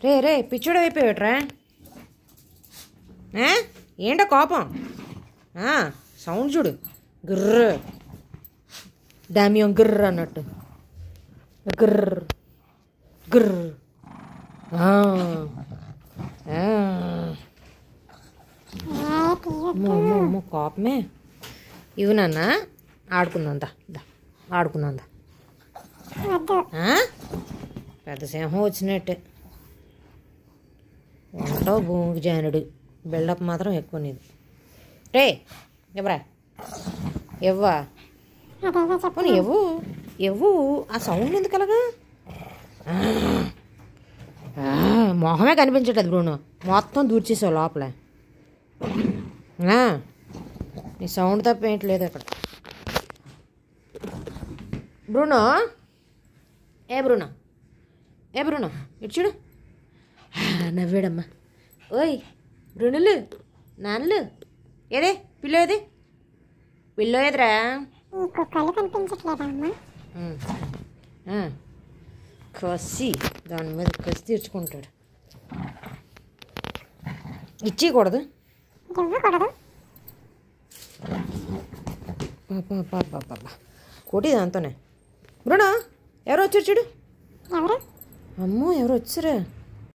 రే రే పిచ్చుడు అయిపోయాట్రా. ఏంటో కోపం? సౌండ్ చూడు, గుర్ర డామియం గుర్ర అన్నట్టు, గుర్ర గుర్ర. కోపమే. ఇవి నాన్న ఆడుకుందా, ఆడుకుందా. పెద్ద సింహం వచ్చినట్టే ఉంటావు. భూమికి జానుడు బిల్డప్ మాత్రం ఎక్కువ నీది. రే ఎవరా ఎవ్వా ఎవ్వు ఎవ్వు. ఆ సౌండ్ ఎందుకు అలాగా? మొహమే కనిపించట్లేదు బ్రూనో, మొత్తం దూర్చేసావు లోపల. నీ సౌండ్ తప్ప ఏంటి లేదు అక్కడ. బ్రూనో బ్రూనో బ్రూనో ఇటు చూడు. నవ్వాడమ్మా. ఓయ్ బ్రూనులు నాన్నలు ఏదే పిల్లో ఏది? పిల్లో ఏదిరా? కసి దాని మీద కసి తీర్చుకుంటాడు. ఇచ్చేయకూడదు. కోటి దాంతోనే. బ్రూనో ఎవరు వచ్చారు చూడు. అమ్మో ఎవరు వచ్చారా?